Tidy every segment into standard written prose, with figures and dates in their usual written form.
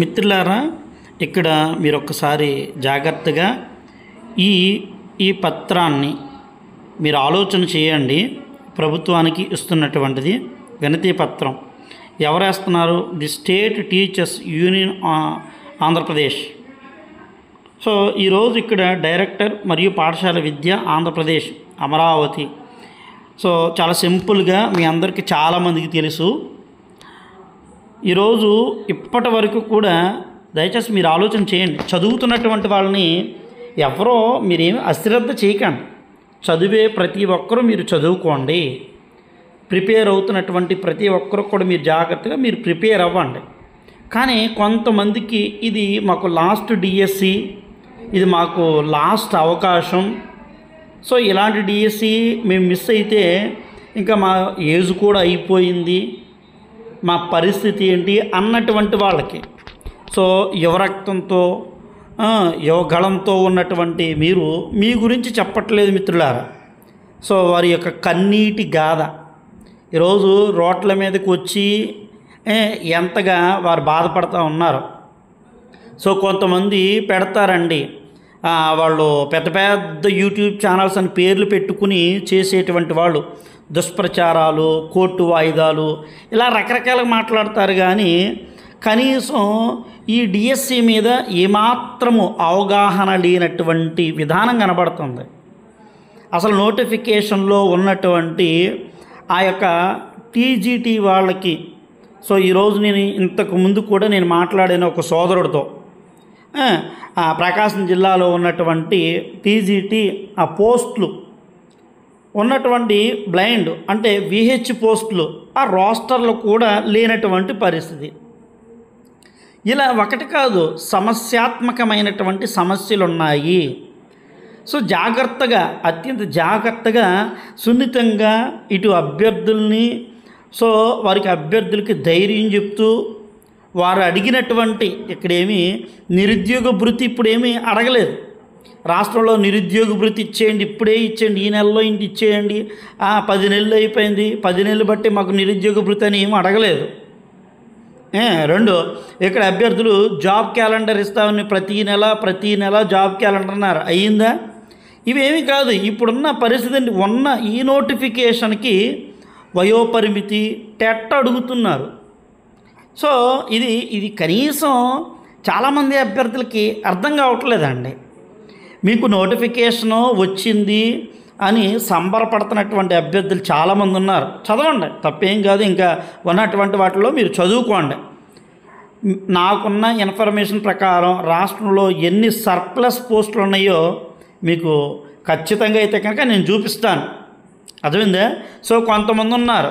మిత్రులారా, ఇక్కడ మీరు ఒక్కసారి జాగ్రత్తగా ఈ ఈ పత్రాన్ని మీరు ఆలోచన చేయండి. ప్రభుత్వానికి ఇస్తున్నటువంటిది వినతి పత్రం. ఎవరు వేస్తున్నారు? The state teachers union Andhra Pradesh. So ఈరోజు ఇక్కడ డైరెక్టర్ మరియు పాఠశాల విద్య ఆంధ్రప్రదేశ్ అమరావతి. సో చాలా సింపుల్గా మీ అందరికీ చాలామందికి తెలుసు. ఈరోజు ఇప్పటి వరకు కూడా దయచేసి మీరు ఆలోచన చేయండి. చదువుతున్నటువంటి వాళ్ళని ఎవరో మీరేమి అశ్రద్ధ చేయకండి. చదివే ప్రతి ఒక్కరూ మీరు చదువుకోండి. ప్రిపేర్ అవుతున్నటువంటి ప్రతి ఒక్కరు కూడా మీరు జాగ్రత్తగా మీరు ప్రిపేర్ అవ్వండి. కానీ కొంతమందికి ఇది మాకు లాస్ట్ డిఎస్సి, ఇది మాకు లాస్ట్ అవకాశం. సో ఇలాంటి డిఎస్సి మేము మిస్ అయితే ఇంకా మా ఏజ్ కూడా అయిపోయింది, మా పరిస్థితి ఏంటి అన్నటువంటి వాళ్ళకి, సో యువరక్తంతో యువగళంతో ఉన్నటువంటి మీరు మీ గురించి చెప్పట్లేదు మిత్రులారా. సో వారి యొక్క కన్నీటి గాథ ఈరోజు రోడ్ల మీదకి వచ్చి ఎంతగా వారు బాధపడుతూ ఉన్నారు. సో కొంతమంది పెడతారండి, వాళ్ళు పెద్ద పెద్ద యూట్యూబ్ ఛానల్స్ అని పేర్లు పెట్టుకుని చేసేటువంటి వాళ్ళు దుష్ప్రచారాలు, కోర్టు వాయిదాలు ఇలా రకరకాలుగా మాట్లాడతారు. కానీ కనీసం ఈ డిఎస్సి మీద ఏమాత్రము అవగాహన లేనటువంటి విధానం కనబడుతుంది. అసలు నోటిఫికేషన్లో ఉన్నటువంటి ఆ యొక్క టీజీటీ వాళ్ళకి, సో ఈరోజు నేను ఇంతకు ముందు కూడా నేను మాట్లాడిన ఒక సోదరుడితో, ప్రకాశం జిల్లాలో ఉన్నటువంటి టీజీటీ ఆ పోస్టులు ఉన్నటువంటి బ్లైండ్ అంటే విహెచ్ పోస్టులు ఆ రోస్టర్లో కూడా లేనటువంటి పరిస్థితి. ఇలా ఒకటి కాదు, సమస్యాత్మకమైనటువంటి సమస్యలు ఉన్నాయి. సో జాగ్రత్తగా, అత్యంత జాగ్రత్తగా, సున్నితంగా ఇటు అభ్యర్థుల్ని, సో వారికి అభ్యర్థులకి ధైర్యం చెప్తూ వారు అడిగినటువంటి ఇక్కడేమి నిరుద్యోగ భృతి ఇప్పుడేమీ అడగలేదు. రాష్ట్రంలో నిరుద్యోగ భృతి ఇచ్చేయండి, ఇప్పుడే ఇచ్చేయండి, ఈ నెలలో ఇంటి ఇచ్చేయండి, 10 నెలలు అయిపోయింది, 10 నెలలు బట్టి మాకు నిరుద్యోగ భృతి అని ఏమీ అడగలేదు. రెండు, ఇక్కడ అభ్యర్థులు జాబ్ క్యాలెండర్ ఇస్తామని ప్రతీ నెల జాబ్ క్యాలెండర్ అన్నారు. అయ్యిందా? ఇవేమీ కాదు. ఇప్పుడున్న పరిస్థితి ఉన్న ఈ నోటిఫికేషన్కి వయోపరిమితి టెట్ అడుగుతున్నారు. సో ఇది కనీసం చాలామంది అభ్యర్థులకి అర్థం కావట్లేదండి. మీకు నోటిఫికేషను వచ్చింది అని సంబరపడుతున్నటువంటి అభ్యర్థులు చాలామంది ఉన్నారు. చదవండి, తప్పేం కాదు. ఇంకా ఉన్నటువంటి వాటిలో మీరు చదువుకోండి. నాకున్న ఇన్ఫర్మేషన్ ప్రకారం రాష్ట్రంలో ఎన్ని సర్ప్లస్ పోస్టులు ఉన్నాయో మీకు ఖచ్చితంగా అయితే కనుక నేను చూపిస్తాను. అర్థమైందా? సో కొంతమంది ఉన్నారు,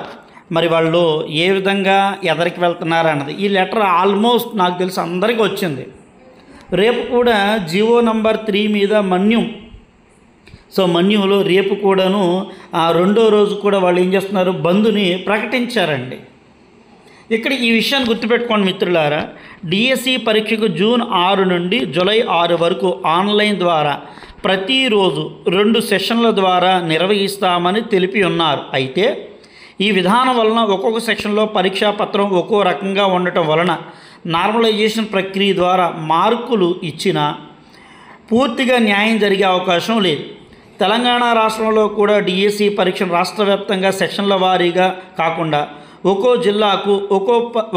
మరి వాళ్ళు ఏ విధంగా ఎదరికి వెళ్తున్నారు అన్నది ఈ లెటర్ ఆల్మోస్ట్ నాకు తెలిసి అందరికీ వచ్చింది. రేపు కూడా జీవో నంబర్ 3 మీద మన్యం, సో మన్యంలో రేపు కూడాను రెండో రోజు కూడా వాళ్ళు ఏం చేస్తున్నారు, బంద్ని ప్రకటించారండి. ఇక్కడ ఈ విషయాన్ని గుర్తుపెట్టుకోండి మిత్రులారా. డిఎస్సి పరీక్షకు జూన్ 6 నుండి జూలై 6 వరకు ఆన్లైన్ ద్వారా ప్రతిరోజు 2 సెషన్ల ద్వారా నిర్వహిస్తామని తెలిపి ఉన్నారు. అయితే ఈ విధానం వలన ఒక్కొక్క సెక్షన్లో పరీక్షా పత్రం ఒక్కో రకంగా ఉండటం వలన నార్మలైజేషన్ ప్రక్రియ ద్వారా మార్కులు ఇచ్చినా పూర్తిగా న్యాయం జరిగే అవకాశం లేదు. తెలంగాణ రాష్ట్రంలో కూడా డిఎస్సి పరీక్షను రాష్ట్ర వ్యాప్తంగా సెక్షన్ల వారీగా కాకుండా ఒక్కో జిల్లాకు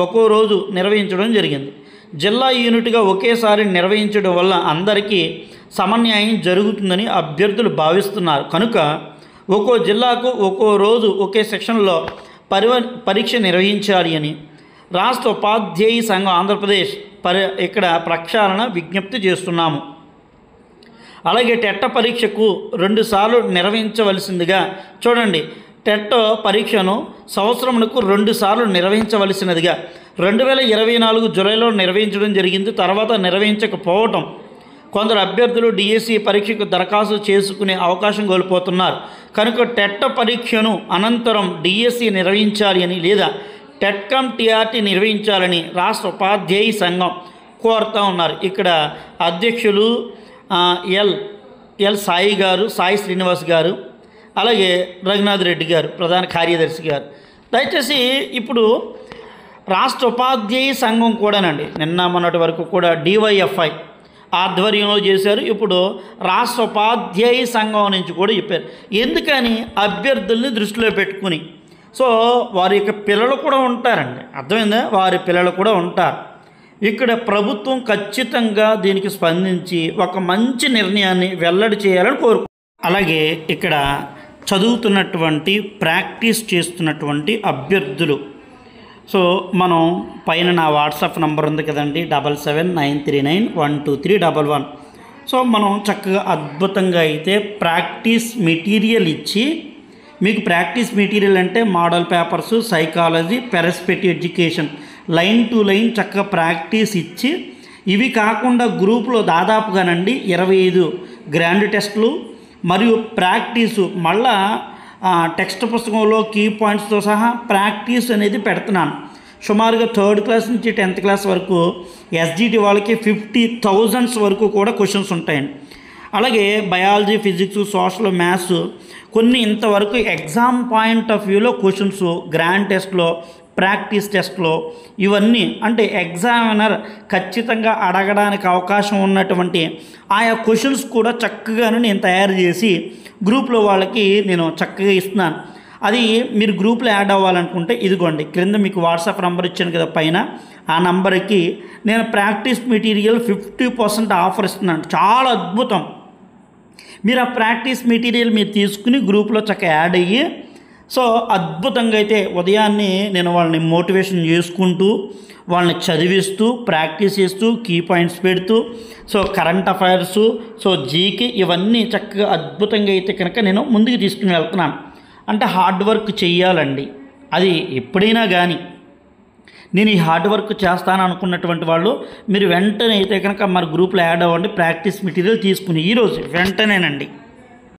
ఒక్కో రోజు నిర్వహించడం జరిగింది. జిల్లా యూనిట్గా ఒకేసారి నిర్వహించడం వల్ల అందరికీ సమన్యాయం జరుగుతుందని అభ్యర్థులు భావిస్తున్నారు. కనుక ఒక్కో జిల్లాకు ఒక్కో రోజు ఒకే సెక్షన్లో పరీక్ష నిర్వహించాలి అని రాష్ట్ర ఉపాధ్యాయ సంఘం ఆంధ్రప్రదేశ్ ఇక్కడ ప్రక్షాళన విజ్ఞప్తి చేస్తున్నాము. అలాగే టెట్ పరీక్షకు 2 సార్లు నిర్వహించవలసిందిగా చూడండి. టెట్ పరీక్షను సంవత్సరమునకు 2 సార్లు నిర్వహించవలసినదిగా 2024 జూలైలో నిర్వహించడం జరిగింది. తర్వాత నిర్వహించకపోవటం కొందరు అభ్యర్థులు డిఎస్సి పరీక్షకు దరఖాస్తు చేసుకునే అవకాశం కోల్పోతున్నారు. కనుక టెట్ పరీక్షను అనంతరం డిఎస్సి నిర్వహించాలి అని లేదా టెట్కమ్ టీఆర్టీ నిర్వహించాలని రాష్ట్ర ఉపాధ్యాయ సంఘం కోరుతూ ఉన్నారు. ఇక్కడ అధ్యక్షులు ఎల్ సాయి గారు, సాయి శ్రీనివాస్ గారు, అలాగే రఘునాథ్ రెడ్డి గారు ప్రధాన కార్యదర్శి గారు. దయచేసి ఇప్పుడు రాష్ట్ర ఉపాధ్యాయ సంఘం కూడానండి నిన్న మొన్నటి వరకు కూడా డివైఎఫ్ఐ ఆధ్వర్యంలో చేశారు. ఇప్పుడు రాష్ట్ర ఉపాధ్యాయ సంఘం నుంచి కూడా చెప్పారు. ఎందుకని అభ్యర్థుల్ని దృష్టిలో పెట్టుకుని. సో వారి యొక్క పిల్లలు కూడా ఉంటారండి, అర్థమైందా, వారి పిల్లలు కూడా ఉంటారు. ఇక్కడ ప్రభుత్వం ఖచ్చితంగా దీనికి స్పందించి ఒక మంచి నిర్ణయాన్ని వెల్లడి చేయాలని కోరుకుంటున్నాను. అలాగే ఇక్కడ చదువుతున్నటువంటి ప్రాక్టీస్ చేస్తున్నటువంటి అభ్యర్థులు, సో మనం పైన నా వాట్సాప్ నంబర్ ఉంది కదండి 7793912311. సో మనం చక్కగా అద్భుతంగా అయితే ప్రాక్టీస్ మెటీరియల్ ఇచ్చి, మీకు ప్రాక్టీస్ మెటీరియల్ అంటే model papers, psychology, perspective education line to line చక్కగా ప్రాక్టీస్ ఇచ్చి, ఇవి కాకుండా గ్రూప్లో దాదాపుగానండి 25 గ్రాండ్ టెస్టులు మరియు ప్రాక్టీసు మళ్ళా టెక్స్ట్ పుస్తకంలో కీ పాయింట్స్తో సహా ప్రాక్టీస్ అనేది పెడుతున్నాను. సుమారుగా 3rd క్లాస్ నుంచి 10th క్లాస్ వరకు ఎస్జిటి వాళ్ళకి 50,000 వరకు కూడా క్వశ్చన్స్ ఉంటాయండి. అలాగే బయాలజీ, ఫిజిక్స్, సోషల్, మ్యాథ్స్ కొన్ని ఇంతవరకు ఎగ్జామ్ పాయింట్ ఆఫ్ వ్యూలో క్వశ్చన్స్ గ్రాండ్ టెస్ట్లో, ప్రాక్టీస్ టెస్ట్లో ఇవన్నీ అంటే ఎగ్జామినర్ ఖచ్చితంగా అడగడానికి అవకాశం ఉన్నటువంటి ఆయా క్వశ్చన్స్ కూడా చక్కగాను నేను తయారు చేసి గ్రూప్లో వాళ్ళకి నేను చక్కగా ఇస్తున్నాను. అది మీరు గ్రూప్లో యాడ్ అవ్వాలనుకుంటే ఇదిగోండి క్రింద మీకు వాట్సాప్ నెంబర్ ఇచ్చాను కదా పైన, ఆ నెంబర్కి నేను ప్రాక్టీస్ మెటీరియల్ 50% ఆఫర్ ఇస్తున్నాను. చాలా అద్భుతం. మీరు ఆ ప్రాక్టీస్ మెటీరియల్ మీరు తీసుకుని గ్రూప్లో చక్కగా యాడ్ అయ్యి, సో అద్భుతంగా అయితే ఉదయాన్నే నేను వాళ్ళని మోటివేషన్ చేసుకుంటూ, వాళ్ళని చదివిస్తూ, ప్రాక్టీస్ చేస్తూ, కీ పాయింట్స్ పెడుతూ, so current affairs, so GK ఇవన్నీ చక్కగా అద్భుతంగా అయితే కనుక నేను ముందుకు తీసుకుని వెళ్తున్నాను. అంటే హార్డ్ వర్క్ చెయ్యాలండి. అది ఎప్పుడైనా కానీ నేను ఈ హార్డ్ వర్క్ చేస్తాను అనుకున్నటువంటి వాళ్ళు మీరు వెంటనే అయితే కనుక మరి గ్రూప్లో యాడ్ అవ్వండి. ప్రాక్టీస్ మెటీరియల్ తీసుకుని ఈరోజు వెంటనేనండి.